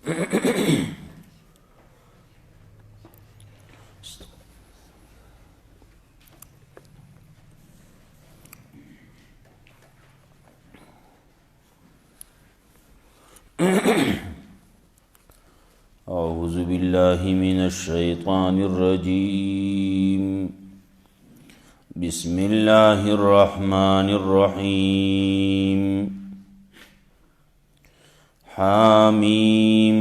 أعوذ بالله من الشيطان الرجيم بسم الله الرحمن الرحيم حاميم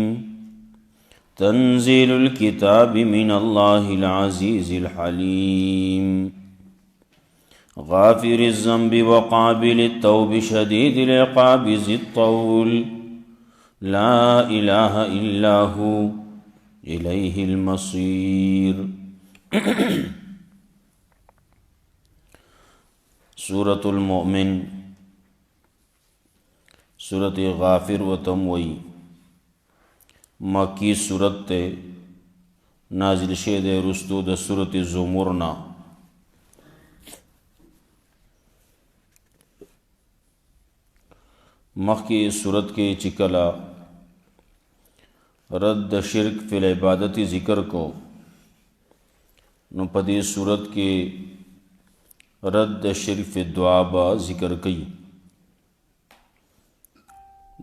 تنزيل الكتاب من الله العزيز الحليم غافر الذنب وقابل التوب شديد العقاب ذي الطول لا إله إلا هو إليه المصير. سورة المؤمن سورة غافر و تموئی مکی سورت تے نازل شید رستو د سورة زمرنا. مخی صورت کے چکلا رد شرک فی العبادتی ذکر کو نو پدی صورت کے رد شرک فی الدعا با ذکر کی.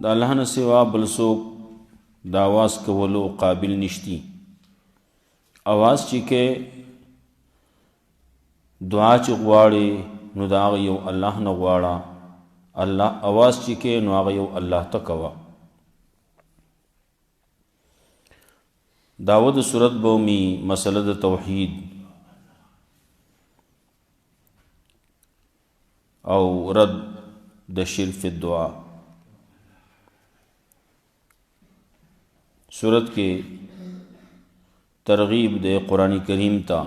دا اللہ نے سوا بلسوک دا آواز کولو قابل نشتی. آواز چکے دعا چغواڑے نو دا غیو اللہ نغواڑا اللہ آواز چکے نو آغیو اللہ تکوا. داود صورت بومی مسئلہ توحید او رد د شرک فی الدعا. صورت کے ترغیب دے قرآن کریم تا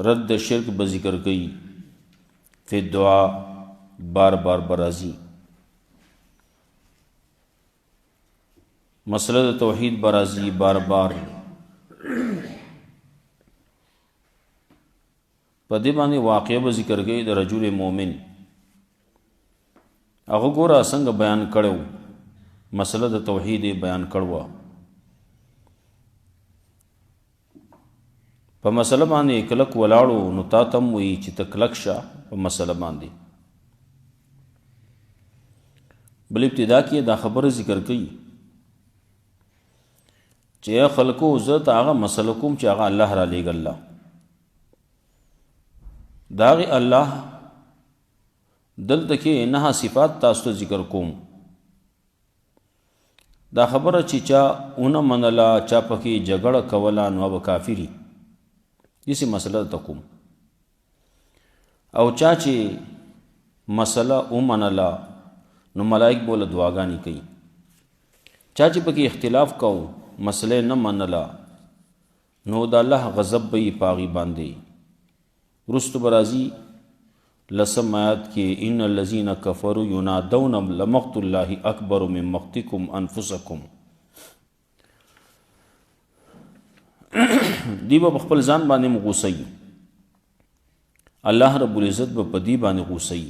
رد شرک بذکر گئی فی دعا بار بار برازی. مسئلہ توحید برازی بار بار پدی باندې واقعہ بذکر گئی د رجل مومن. هغه ګوره څنګه بیان کړو مسئلہ د توحید بیان کړو. په مسئلہ باندې کلک ولاړو نو تا تم وی چې تکلک شه په مسئلہ باندې. بل ابتدا کې دا خبر ذکر کړي چې خلکو عزت هغه مسئلہ کوم چې هغه الله را لېږ. الله داغی الله دلته کې نه صفات تاسو ته ذکر کوم. دا خبره چې چا اونه منلا چا پکې جګړه کولا نو به کافری اسی مسئلہ تکوم. او چا چې مسئلہ اومنلا نو ملائک بوله دعاګانی کوي. چا چې پکې اختلاف کو مسئلہ نه منلا نو د الله غضب به پاغي باندې. رست برازی لسم آیات کې ان الذين كفروا ينادون لمقت الله اکبر من مقتكم انفسكم. دی با خپل ځان باندې مغوسی. الله رب العزت به په دی باندې غوسی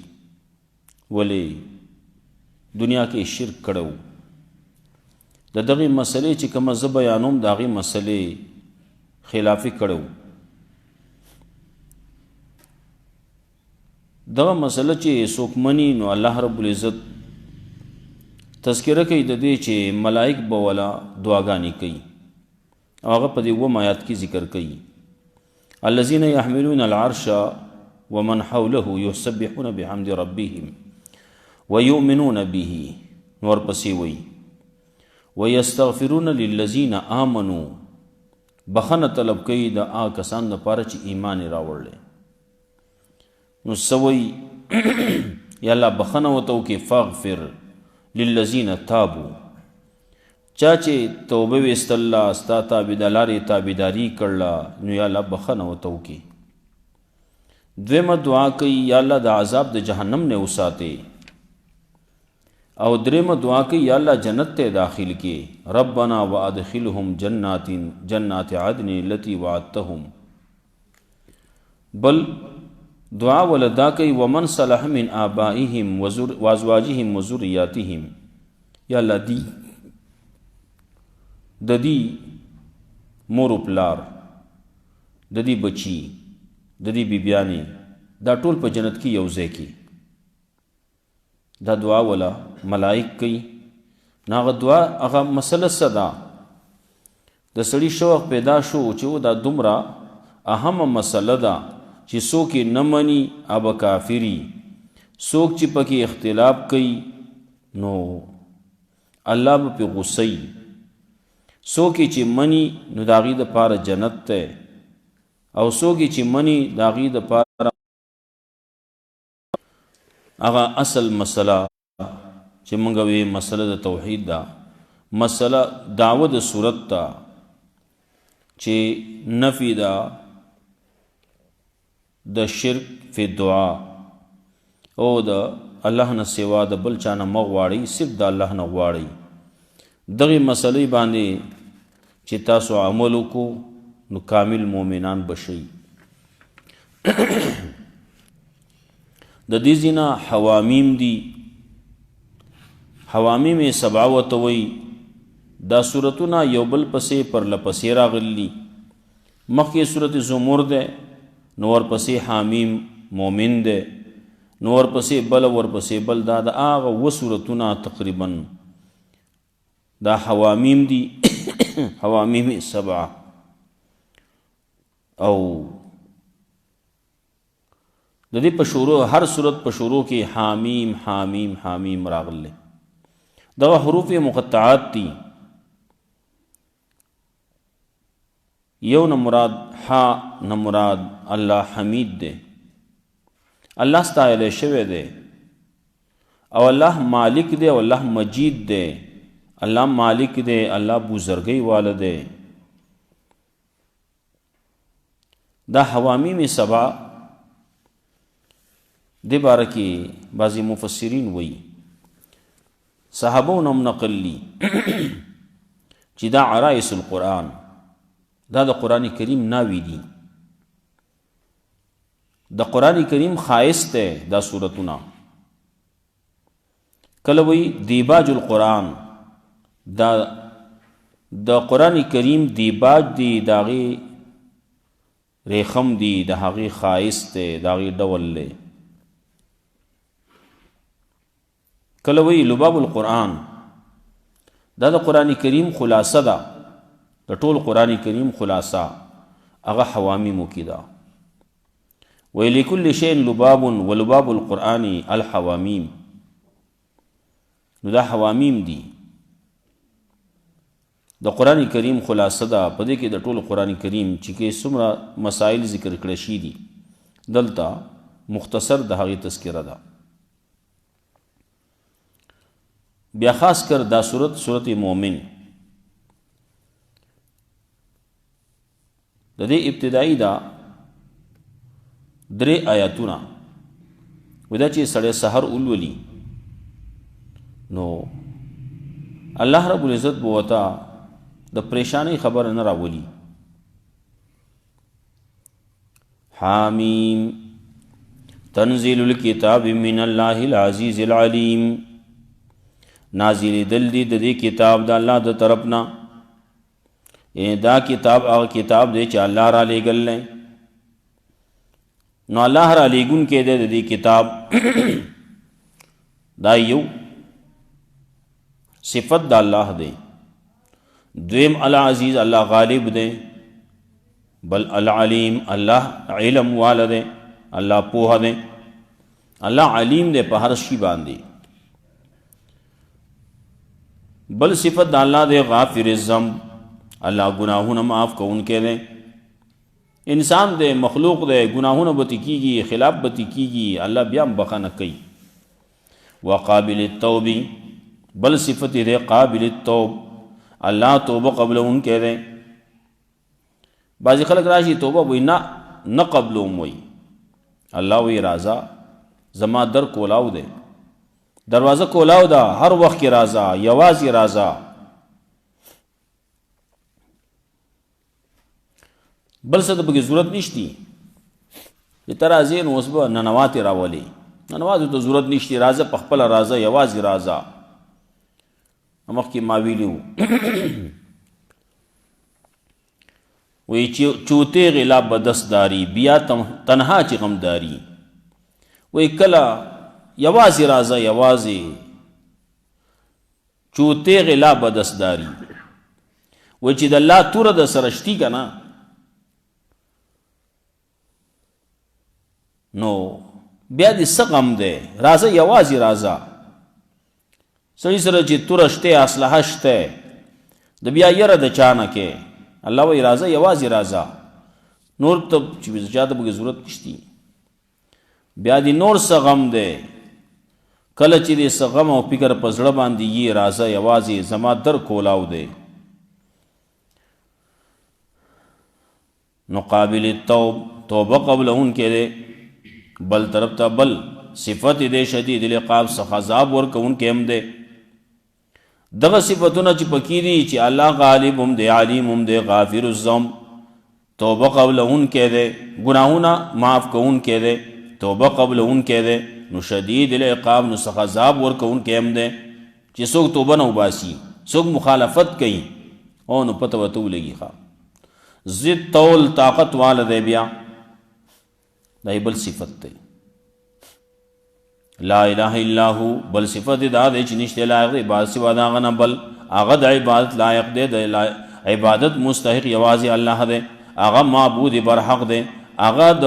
ولی دنیا کې شرک کړو. د دغه مسلې چې کوم ز بیانوم دغه مسلې خلافی کړو. دغه مسله چې څوک مني نو الله رب العزت تذکرہ کوي د دې چې ملائک به ولا دعاګانی کوي. هغه په دې و آیات کې ذکر کوي الذين يحملون العرش ومن حوله يسبحون بحمد ربهم ويؤمنون به. نور پسې وي ويستغفرون للذين آمنوا بخنه طلب کوي د کسان لپاره چې ایمان راوړل. نو سوي یا الله بخنه وتو کې فاغفر للذین تابوا. چا چې توبه وست الله استا تابعداري تابعداري کړلا نو یا الله بخنه وتو کې. دویمه دعا کوي یا الله د عذاب د جهنم نه وساته. او دریمه دعا کوي یا الله جنت ته داخل کې. ربنا وادخلهم جنات عدن التي وعدتهم. بل دعا ولدا کوي ومن صلح من آبائهم وازواجهم وذریاتهم. یا الله دی د دې مور و پلار، د دې بچي، د دې بیبیانې دا ټول په جنت کې یو ځای کې. دا دعا ولا ملائک کوي. ناغه دعا هغه مسله صدا د سړي شوق پیدا شو چې و دا دومره اهم مسله ده چې څوک یې نه مني ابه کافري، څوک چې پکې اختلاف کوي نو الله به پې غصه، څوک یې چې مني نو د هغې دپاره جنت دی، او څوک یې چې مني د هغې دپاره هغه اصل مسله چې موږ وی مسله د توحید ده، مسله دعوه د صورت ده چې نفي ده د شرک فی دعا او د الله نه سوا د بل چا نه مه غواړئ، صرف د الله نه غواړئ. دغې مسلې باندې چې تاسو عمل وکړو نو کامل مؤمنان بشئ. د دې ځینه حوامیم دي، حوامیم سبعه ورته وایي. دا صورتونه یو بل پسې پرلپسې راغلي. مخکې صورت زمر ده، نو ورپسې حامیم مومن ده، نو ورپسې بل ورپسې بل. دا د هغه اووه صورتونه تقریبا دا حوامیم دي، حوامیم سبعه. او د دې په شروع هر صورت په شروع کې حامیم حامیم حامیم راغله. دا حروف مقطعات دي. یو نه مراد ها نه مراد الله حمید ده، الله ستایل شوی ده، او الله مالک ده، او الله مجید ده. الله مالک ده، الله بزرګي والده. دا حوامیم سبع دې باره کې بعضې مفسرین وایي، صحابو نم نقل لی چې دا عرائس القرآن، دا د قرآن کریم ناوی دي. د قرآن کریم خایست ده دا صورتونه. کله وایي دیباج القرآن، دا د قرآن کریم دیباج دی، د هغې ریخم دی، د هغې خایست دی، د هغې ډول دی. کله وایي لباب القرآن، دا د قرآن کریم خلاصه ده، د ټول قرآن کریم خلاصه هغه حوامیم کې ده. وایي لکل شیء لباب ولباب القرآن الحوامیم. نو دا حوامیم دي، د قرآن کریم خلاصه ده. په دې کې د ټول قرآن کریم چې کې څومره مسائل ذکر کړه شي دي، دلته مختصر د هغې تذکره ده. بیا خاص کر دا صورت مومن د دې ابتدایي دا 3 آیاتونه ودا چې سړی سحر اولولي نو الله رب العزت بوتا د پریشانی خبر نه راولي. حامیم تنزیل الکتاب من الله العزیز العلیم. نازل دل دی د دې کتاب د الله د طرفنا. دا کتاب هغه کتاب دی چې الله را لېږل دی. نو الله را لېږون کې دی د دې کتاب دا یو صفت د الله دی. دویم العزیز، الله غالب دی. بل العلیم، الله علم والا دی، الله پوه دی، الله علیم دی په هر شي باندې. بل صفت د الله دی غافر الذنب، الله گناہونه معاف کوونکی دی. انسان دی، مخلوق دی، گناہونه به کیږي، خلاف به کیږي، الله بیا هم بخښنه کوي. وقابل التوب، بل صفت دی قابل التوب، الله توبه قبلونکی دی. بعضی خلک راشي توبه وایي نه قبلوم وایي. الله وی راځه زما در کولاو دی، دروازه کولاو ده، هر وخت کې راځه، یوازې راځه. بل څه ته پکې ضرورت نشتی. چې ته راځې نو اوس به ننواتې راولې. ننواتو ته ضرورت نشته، راځه په خپله راځه، یوازې راځه. مخکې ما ویلي وو وی چوتے غلا بدستداری بیا تنها چې غمداری. وی کله یوازې راځه، یوازې چوتے غلا بدستداری. وی چې د الله توره د سره شتي که نه نو بیا دې څه غم دی، راځه یوازې راځه. سړي سره چې توره شته، اسلحه شته، د بیا یره د چا نه کې. الله وی راځه یوازې راځه، نور ته چې چا ته پکې ضرورت نشتی. بیا دې نور څه غم دی، کله چې دې څه غم او فکر په زړه باندې یې راځه یوازې، زما در کولاو دی. نو قابل توبه قبلون کې دی، بل طرف ته بل صفت دې شدید العقاب څخه عذاب ورکون کې هم دی. دغه صفتونه چې پکې دي چې الله غالب هم دی، علیم هم دی، غافر الذنب، توبه قبلون کې دی، ګناهونه معاف کون کې دی، توبه قبلون کې دی، نو شدید العقاب نو څخه عذاب ورکون کې هم دی. چې څوک توبه نه وباسي، څوک مخالفت کوي، او نو پته ورته ولګي ښه ضد طول طاقت والا دی. بیا دا بل صفت دی، لا الہ الا هو، بل صفت دا دی چې نشته لایق دی عبادت سوا د هغه نه، بل هغه د عبادت لایق دی، د عبادت مستحق یوازې الله دی، هغه معبود برحق دی، هغه د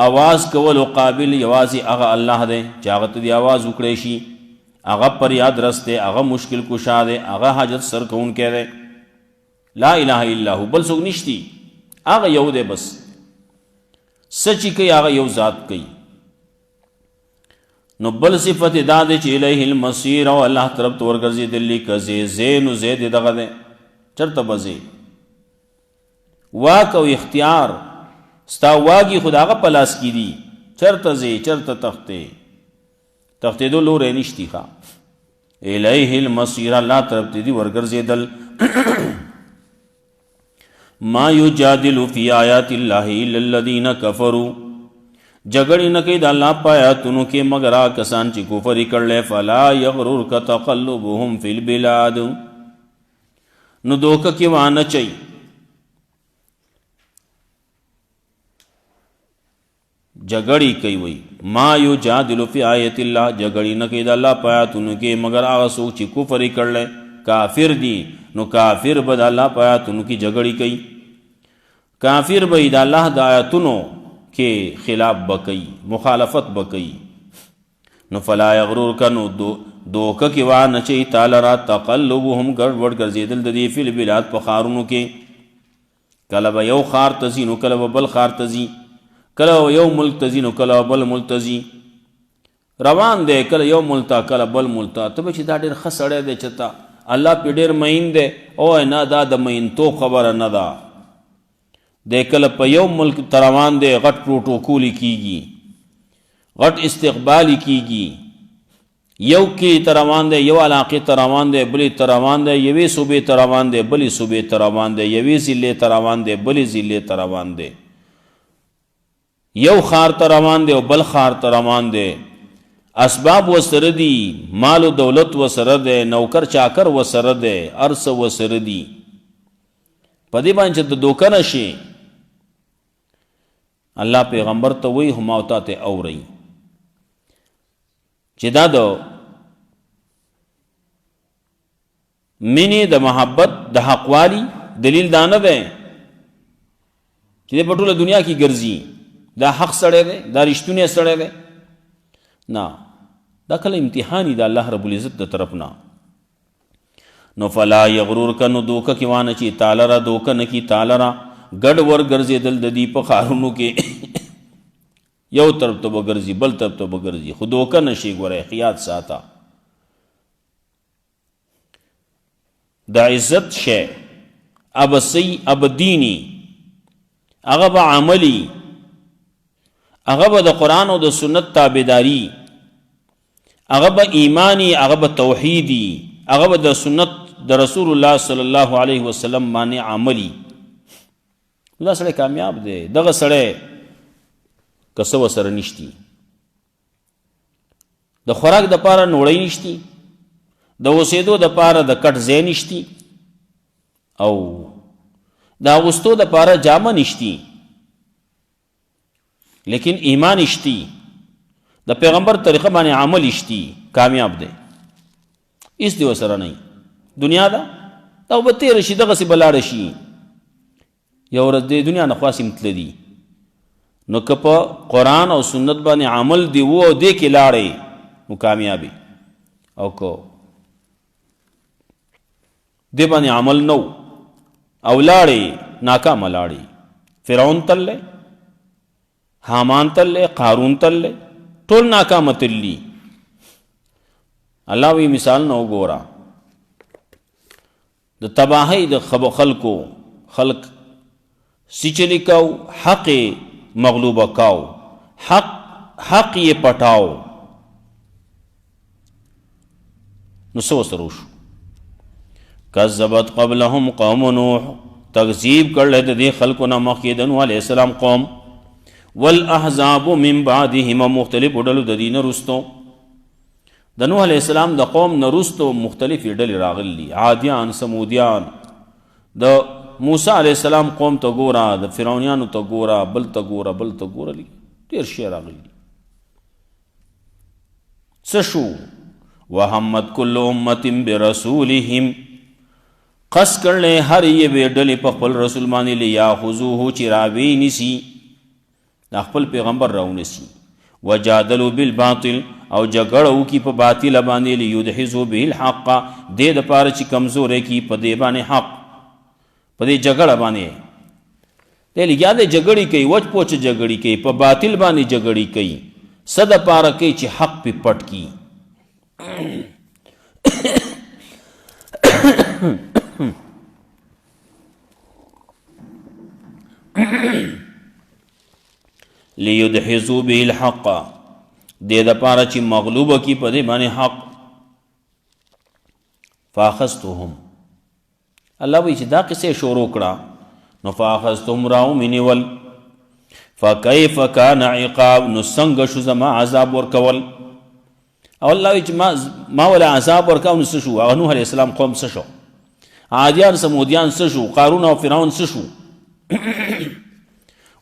आवाज کولو قابل یوازې هغه الله دی چې هغه ته دی आवाज وکړی شي، هغه پر یاد رسته، هغه مشکل کشا دی، هغه حاجت سر کوونکی دی. لا الہ الا هو، بل څوک نشتی، هغه یو دی بس. سچی کوي هغه یو ذات کوي. نو بل صفت دا دی چې الیه المصیر، او الله طرف ته ورګرځېدلی که زی نو زی دی دغه دی، چرته به ځې. واک او اختیار ستا واګي خو د هغه په لاس کې دي، چرته ځې چرته تختې، تختېدو لوری نشتی ښه. الیه المصیر، الله طرف ته دي ورګرځېدل. ما یجادل فی آیات الله الا الذین کفروا، جګړې نه کوي د الله په آیاتونو کې مگر هغه کسان چې کفر یې کړلی. فلا یغررک تقلبهم فی البلاد، نو دوکه کې وانه چي جګړې کوي. وي ما یجادل فی آیات الله، جګړې نه کوي د الله په آیاتونو کې مگر هغه څوک چې کفر یې کړلی، کافر دي. نو کافر به د الله په آیاتونو کې جګړې کوي، کافر به د الله د آیاتونو کې خلاف به کوي، مخالفت به کوي. نو فلا یغررک، نو دوکه کې وانه چي تعالی را تقلبهم، ګډوډ ګرځېدل د دې فی البلاد په ښارونو کې. کله به یو ښار ته ځي نو کله به بل ښار ته ځي، کله یو ملک ته ځي نو کله بل ملک ته ځي، روان دی کله یو ملک ته کله بل ملک ته. ته به چې دا ډېر ښه سړی دی چې ته الله پې ډېر مین دی، او نه دا د مینتوب خبره نه ده. دی کله په یو ملک ته روان دی، غټ پروټوکولي کیږي، غټ استقبالي کیږي. یو کې ته روان دی، یو علاقې ته روان دی، بلې ته روان دی، یوې صوبې ته روان دی، بلې صوبې ته روان دی، یوې ضلعې ته روان دی، بلې ضلعې ته روان دی، یو ښار ته روان دی او بل ښار ته روان دی. اسباب وسره دي، مال و دولت وسره دی، نوکر چاکر وسره دی، هر څه وسره دي. په دې باندې چې د دوکه نشي، الله پیغمبر ته وایي هم او تا ته اورئ چې دا د مینې د محبت د حقوالي دلیل دا نه دی چې په ټوله دنیا کې ګرځي دا حق سړی دی، دا رښتونی سړی دی. نه، دا کله امتحانی د الله رب العزت د طرف نه. نو فلا یغررک، نو دوکه کې وانه چې تعالی را دوکه نه کی، تعالی را ګډ ور ګرځېدل د دې په ښارونو کې. یو طرف ته به ګرځي بل طرف ته به ګرځي، خو دوکه نشي. ګوره احتیاط ساته، د عزت شی ابسی ابدینی، هغه به عملی، هغه به د قرآن او د سنت تابعداري، هغه به ایمانی، هغه به توحیدی، هغه به د سنت د رسول الله صلی الله علیه وسلم باندې عملی. دا سړی کامیاب دی. دغه سړی که څه ورسره نشتي، د خوراک دپاره نوړی نشتي، د اوسېدو دپاره د کټ ځای نشتي، او د اغوستو دپاره جامه نشتي، لیکن ایمان اشتی، د پیغمبر طریقه باندې عمل اشتی، کامیاب دی. اس دی ورسره نه دنیا ده او به تېره شي، دغسې به لاړه شي، یو ورځ د دنیا نه خواص هم تللي. نو که په قرآن او سنت باندې عمل دی و او دې کې لاړې نو کامیابي، او که دې باندې عمل نو او لاړې ناکامه لاړې. فرعون تللی، حامان تللی، قارون تللی، ټول ناکامه تللی. الله وی مثال نه وګوره د تباهۍ د خلکو، خلق سچلی کاو، حق مغلوبه کاو، حق یې پټاو. نو څه ورسره وشو؟ کذبت قبلهم قوم نوح، تکذیب کړل د دې خلکو نه مخکې د نوح علیه السلام قوم، والاحزاب من بعدهم، مختلف ډلو د دې نه رستو، د نوح علیه السلام د قوم نه رستو مختلفې ډلې راغلي، عادیان، سمودیان، د موسی علیه السلام قوم ته ګوره، د فرعونیانو ته ګوره، بل ته ګوره، بل ته ګوره، ډېر شی راغلي. څه شو؟ وهمت کل امة برسولهم، قص کړلی هر یوې ډلې په خپل رسول باندې لیاخذوه، چې راوی نیسي، دا خپل پیغمبر راونیسي. وجادلوا بالباطل، او جګړه وکړي په باطل باندې، لیدحضوا به الحق، دې دپاره چې کمزوری کړي په دې باندې حق، په دې جګړه باندې. دی لګیا دی جګړې کوي، وچ پوچ جګړې کوي، په باطل باندې جګړې کوي، څه دپاره کوي چې حق پې پټ کړي. لیدحضوا به الحق، دې دپاره چې مغلوبه کی په دې باندې حق. فاخذتهم، الله وایي چې دا قصې شروع کړه، نو فاخذتهم راو مې نیول، فکیف کان عقاب، نو څنګه شو زما عذاب ورکول. او الله وایي چې ما ولا عذاب ورکاو، نو څه شو؟ هغه نوح علیه السلام قوم څه شو؟ عادیان، سمودیان څه شو؟ قارون او فرعون څه شو؟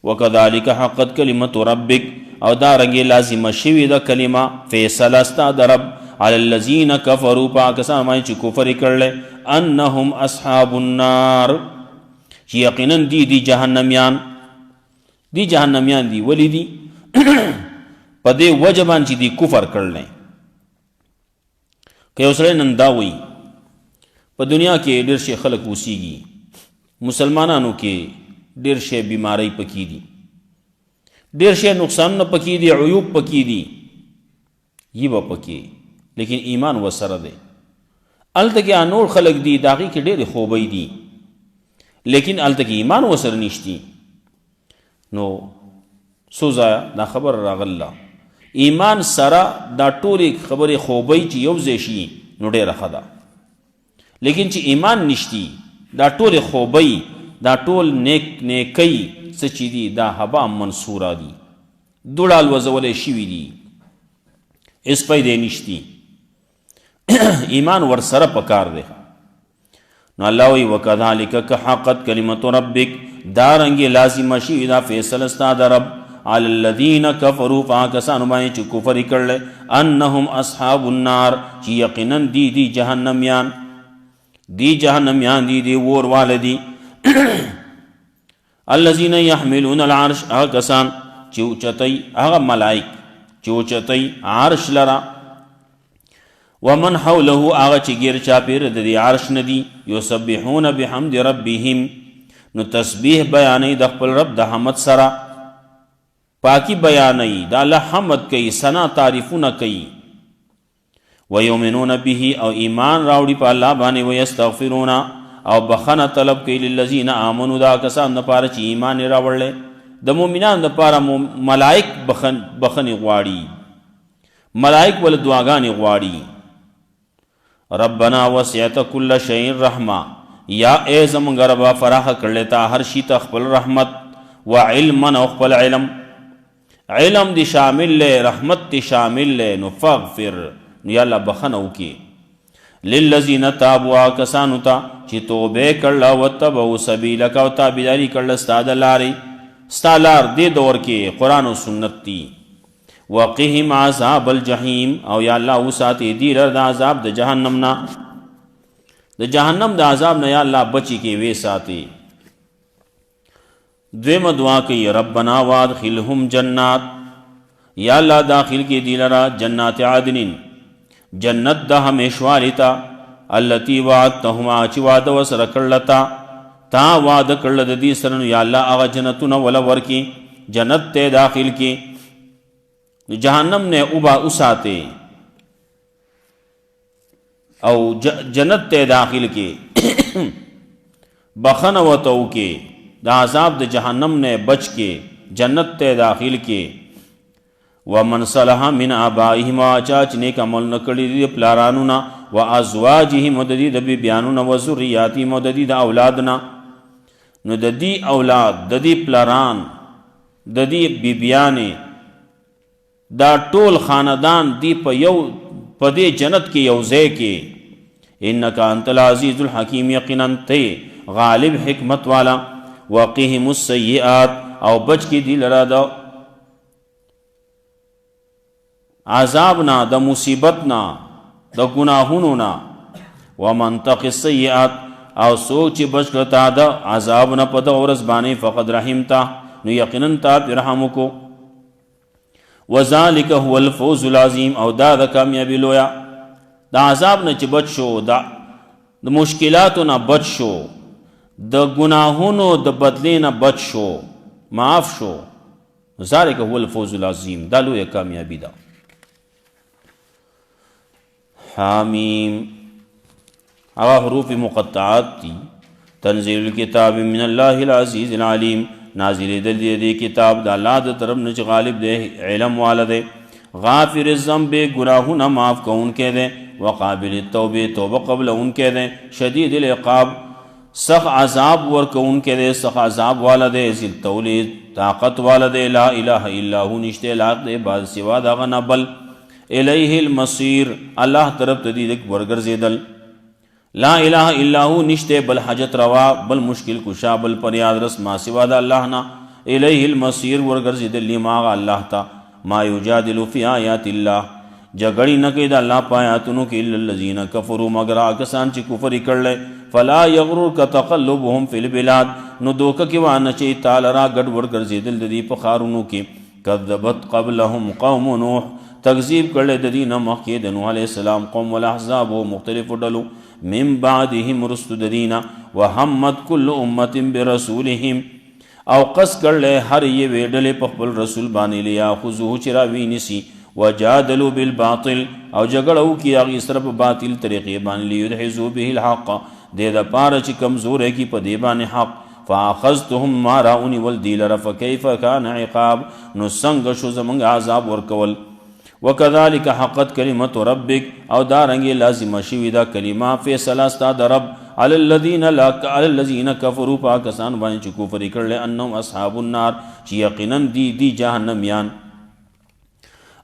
وکذالک حقت کلمت ربک، او دا رنګې لازمه شوې ده کلمه، فیصله ستا د رب، علی الذین کفروا، په کسان باندې چې کفر یې کړلی، انهم اصحاب النار، چې یقینا دی جهنمیان، دی جهنمیان دي. ولی دي؟ په دې وجه باندې چې دی کفر کړلی. که یو سړی نن دا وایي په دنیا کې ډېر شي خلک اوسیږي، مسلمانانو کې ډېر شی بیماری پکې دي، ډېر شی نقصانونه پکې دي، عیوب پکې دي، یې به پکې، لیکن ایمان ورسره دی. هلته کې نور خلک دي، د هغې کې ډېرې خوبۍ دي، لیکن هلته کې ایمان ورسره نشتي. نو څو ځایه دا خبره راغله، ایمان سره دا ټولې خبرې خوبۍ چې یو ځای شي نو ډېره ښه ده، لیکن چې ایمان نشتي، دا ټولې خوبۍ، دا ټول نیکی څه چې دي دا هبا منصوره دي، دوړه الوزولی شوي دي، هېڅ فایدې نشتي. ایمان ورسره پکار دی. نو الله وایي وکذالک که حقت کلمت ربک، دا رنګې لازمه شوې دا فیصله ستا د رب، علی الذین کفروا، په هغه کسانو باندې چې کفر یې کړلی، انهم اصحاب النار، چې یقینا دی جهنمیان، دی جهنمیان دی اور واله دي. الذین یحملون العرش، هغه کسان چې اوچتئ، هغه ملائک چې اوچتئ عرش لره، ومن حوله، هغه چې ګیر چاپېره د دې عرش نه دي، یسبحون بحمد ربهم، نو تسبیح بیانوي د خپل رب د حمد سره، پاکی بیانوي، د الله حمد کوي، ثنا تعریفونه کوي. ویؤمنون به، او ایمان راوړي په الله باندې، ویستغفرون، او بخنه طلب کوي، للذین آمنوا، دا کسان دپاره چې ایمان یې راوړلی، د مؤمنانو دپاره ملائک بخنې غواړي، ملائک ول دعاګانې غواړي. ربنا وسعت کل شیء رحمه، یا ای زمونږ ربه فراخه کړلی تا هر شي ته خپل رحمت، و علما، او خپل علم. علم دی شامل لے، رحمت دی شامل لے، نو فاغفر نو یا اللہ بخنو کی للذین تابوا کسانو تا چی توبے کرلا واتبعوا سبیلک او تابیداری کرلا استاد لاری ستا لار دے دور کے قرآن و سنت تی وقہم عذاب الجحیم او یا اللہ وساتی دی لر دا عذاب دا جہنمنا دا جہنم دا عذاب نا یا اللہ بچی کے وے ساتی دویم دعا کی ربنا وادخلہم جنات یا اللہ داخل کی دی لرا جنات عدن جنت دا ہمیشوالیتا اللتی وعدتہم آچی وعد وسر کرلتا تا وعد کرلد دی سرن یا اللہ آغا جنتنا ولور کی جنت تے داخل کی جہنم نے ابا اساتے او جنت تے داخل کی بخن و تو کے دا عذاب دا جہنم نے بچ کے جنت تے داخل کے ومن صلح من آبائہم آچاچ نیک عمل نکڑی دی پلارانونا و ازواجہم مددی دا بیانونا و ذریاتی مددی دا اولادنا نو دا دی اولاد دا دی پلاران دا دی بیانے دا ټول خاندان دی پا دی جنت کی یوزے کے انکا انت العزیز الحکیم یقیناً تے غالب حکمت والا وقہم السیئات او بچ کی دی لرا دا عذابنا دا مصیبتنا دا گناہوننا ومن تق السیئات او سوچ بچ کرتا دا عذابنا پا دا ورزبانی فقد رحمتا نو یقیناً تا پی رحمو کو وذالک هو الفوز العظیم او دا کامیابی لویا دا عذاب نه چې بچ شو دا مشکلاتو نه بچ شو د گناهونو د بدلی نه بچ شو معاف شو ذالک هو الفوز العظیم دا لویا کامیابی دا حامیم هغه حروف مقطعات تی تنزیل الکتاب من اللہ العزیز العلیم نازل دل دی کتاب دا اللہ دا طرف نچ غالب دے علم والا دے غافر الذنب گناہوں نہ معاف کو ان کے دے وقابل التوبہ توبہ قبل ان کے دے شدید العقاب سخ عذاب ور کو ان کے دے سخ عذاب والا دے ذل تولید طاقت والا دے لا الہ الا ہو نشتے لاق دے بعد سوا دا غنا بل الیہ المصیر اللہ طرف تدید ورگر زیدل لا الہ الا ہو نشتے بل حاجت روا بل مشکل کشا بل پریاد رس ما سوا دا اللہ نا الیہ المصیر ورگرزی دلی ماغا اللہ تا ما یجادلو فی آیات اللہ جگڑی نکی دا اللہ پایاتنو کی اللذین کفروا مگر آکسان چی کفری کر لے فلا یغرر کا تقلبهم فی البلاد نو دوکا کی وانا چی تالرا گڑ ورگرزی دل دی پخارنو کی کذبت قبلهم قوم نوح تکذیب کر لے ددین مخید نوح علیہ السلام قوم والاحزاب و مختلف ڈلو من بعدهم رسل ددینا وحمد کل امت برسولهم او قص کر لے ہر یہ ویڈلے پخبل رسول بانی لیا خضوہ چراوی نسی وجادلو بالباطل او جگڑو کی آگی صرف باطل طریقے بانی لی یدحزو به الحق دے دا پارچ کمزور ہے کی پدیبان حق فاخذتهم مارا انی والدیل رف کیف کان عقاب نسنگ شو زمنگ عذاب ورکول وکذالک حقت کلمت ربک او دارنگی لازم شوی دا کلمہ فیصلہ استاد رب علی الذین کفروا پاکستان بانی چی کفری کر لے انہم اصحاب النار چی یقیناً دی جہنمیان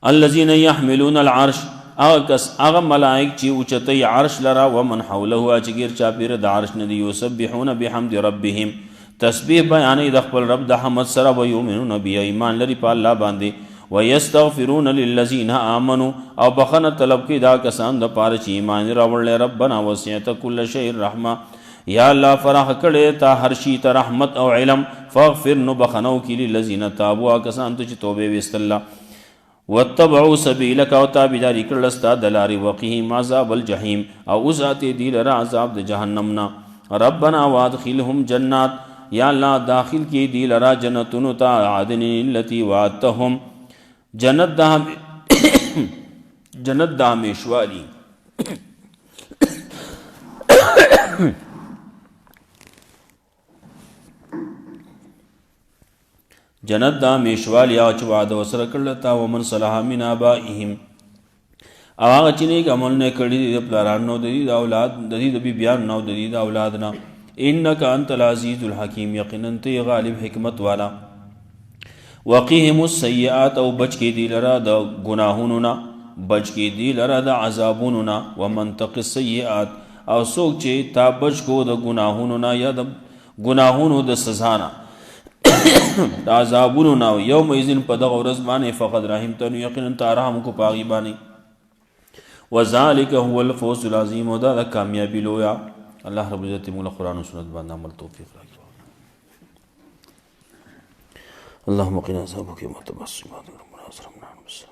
الذین یحملون العرش اغا ملائک چی اچتی عرش لرا ومن حولہو اچگیر چاپیر دا عرش ندی یسبحون بحمد ربهم تسبیح بیانی دخبل رب دا حمد سرا ویومنون بی ایمان لری پا اللہ باندے وَيَسْتَغْفِرُونَ لِلَّذِينَ آمَنُوا او بخن طلب کی دا کسان دا پارچ ایمان راوڑ لے ربنا وسعت کل شیء رحمہ یا اللہ فراخ کڑے تا ہر شی تا رحمت او علم فاغفر نو بخنو کی للذین تابوا کسان تچ توبے وست اللہ واتبعوا سبیلک او تابعداری کرلستا دلاری وقیہم عذاب الجحیم او ذات دیل را عذاب جہنمنا ربنا وادخلهم جنات یا اللہ داخل کی دیل را جنتن تا عدن التی وعدتهم جنت دا ہمیشوالی جنت دا ہمیشوالی آچ وعد وسر کرلتا ومن صلح من آبائهم آغا چنے کا عمل نے کردی دی پلاران نو دی دا اولاد دی دا بیان نو دی دا اولادنا انکا انت العزیز الحکیم یقیناً تی غالب حکمت والا وقیهم السیئات او بچ کې دی لره د ګناهونو نه، بچ کې دی لره د عذابونو نه. ومن تق السیئات او څوک چې تا بچ کو د ګناهونو نه یا د ګناهونو د سزا نه د عذابونو نه یوم اذن په دغه ورځ باندې فقد رحمته یقینا تا رحم کو پاغي باندې. وذلک هو الفوز العظیم او دا د کامیابی لویا. الله رب العزت موږ قرآن او سنت باندې عمل توفیق راکړي. اللهم قنا عذابك يوم تبعث عبادك ربنا ظلمنا انفسنا